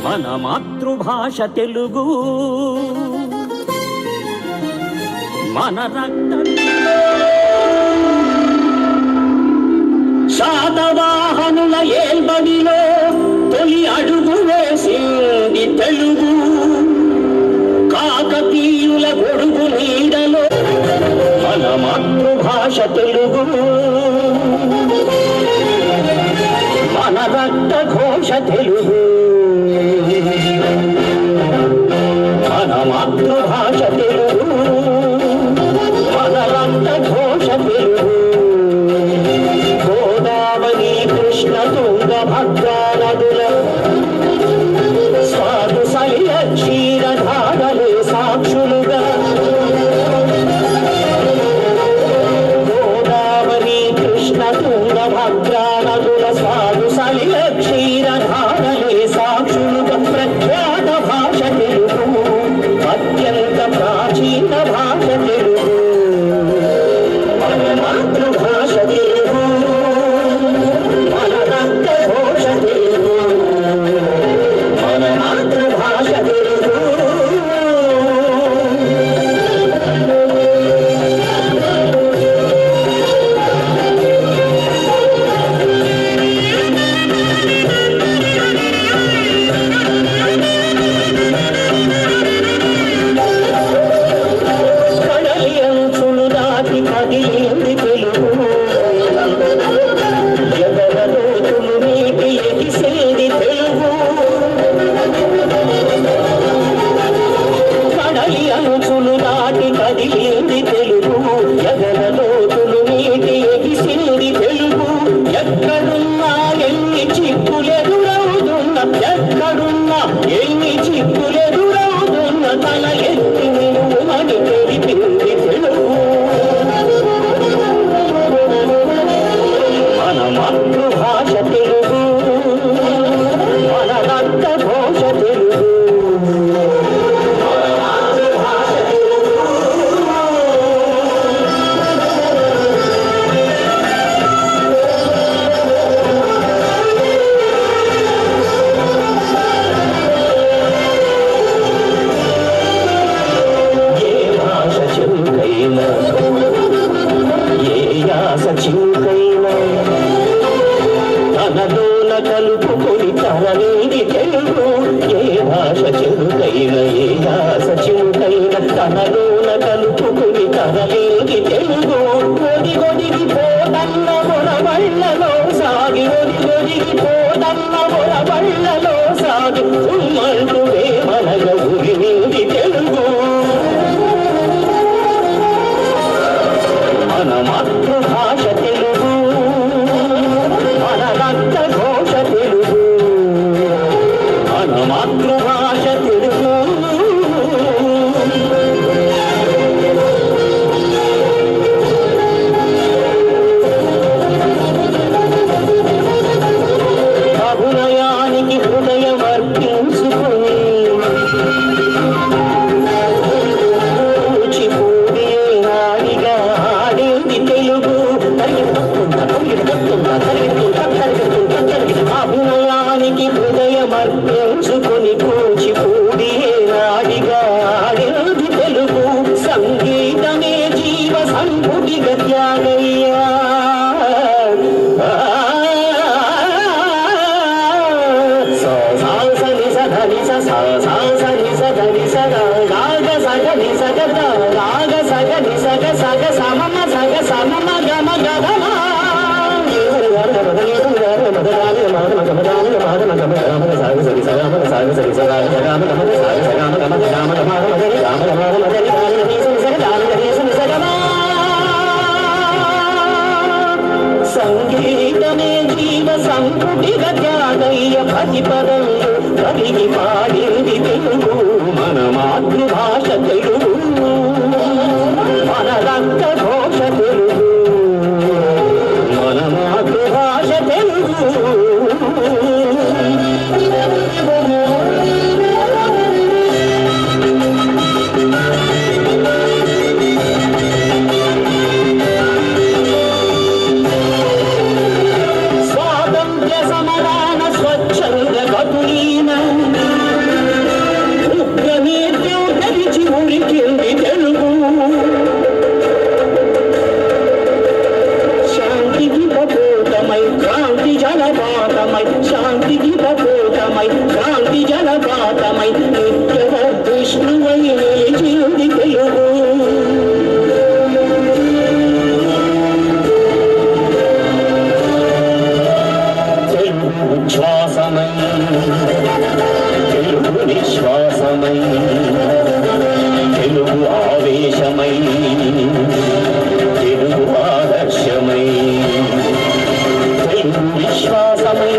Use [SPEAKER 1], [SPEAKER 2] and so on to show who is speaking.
[SPEAKER 1] మన మాతృభాష తెలుగు, మన రక్త శాతవాహనుల ఏల్బడిలో తొలి అడుగు వేసింది తెలుగు. కాకతీయుల గొడుగు నీడలో మన మాతృభాష తెలుగు, మన రక్త ఘోష తెలుగు. మన మాతృభాష తెలుగు, మన రక్త ఘోష తెలుగు. గోదావరి కృష్ణ తుంగభద్రా నదుల స్వాదు సలిల క్షీరధారలే సాక్షులుగా. గోదావరి కృష్ణ తుంగభద్రా నదుల స్వాదు సలిల క్షీరధారలే సాక్షులుగా. ప్రఖ్యాత భాష తెలుగు, అత్యంత ప్రాచీన భాష తెలుగు. మన మాతృభాష తెలుగు, మన రక్త ఘోష తెలుగు, మన మాతృభాష తెలుగు. కడలి అంచులు దాటి కదిలింది తెలుగు, ఎదల లోతులు నీటి ఎగిసేది తెలుగు. కడలి అంచులు దాటి కదిలింది తెలుగు, ఎదల లోతులు నీటి ఎగిసేది తెలుగు. ఎక్కడున్నా ఎన్ని చిక్కులెదురవుతున్న, ఎక్కడున్నా ఎన్ని చిక్కులెదురవుతున్న తల ఎత్తి నిలువమని తెలిపింది తెలుగు. మన మాతృభాష తెలుగు, మన రక్త ఘోష తెలుగు. మన మాతృభాష తెలుగు. ఏ భాష చురుకైనా, ఏ యాస చిరుకైనా తనలోన కలుపుకొని తరలేని తెలుగు. ఏ భాష చురుకైనా, ఏ యాస చిరుకైనా తనలోన కలుపుకొని తరలేని తెలుగు. ఒదిగొదిగి పోతన్న మొరబళ్ళలో సాగి, ఒదిగొదిగి పోతన్న మొరబళ్ళలో సాగి ఉమ్మంటూ వేమనగ ఉరిమింది తెలుగు. మన మాతృభాష తెలుగు, మన రక్త ఘోష తెలుగు, మన మాతృభాష తెలుగు. అభినయానికి హృదయం అర్పించుకుని కూచిపూడి నాడిగా ఆడింది తెలుగు. అభినయానికి హృదయం అర్పించుకుని కూచిపూడి నాడిగా ఆడింది తెలుగు. సంగీతమే జీవ సంపుటి గత్యాగయ్యా. సంగీతమే జీవ సంపుటి గత్యాగయ్య. ప్రతిపదంలో కలిగి పాడింది తెలుగు. మన మాతృభాష తెలుగు, మన రక్త ఘోష తెలుగు, మన మాతృభాష తెలుగు. స్వాతంత్ర్య సమరాన స్వచ్ఛంద గతులీన తెలుగు నిశ్వాసమై తెలుగు ఆవేశమై తెలుగు ఆదర్శమై తెలుగు విశ్వాసమై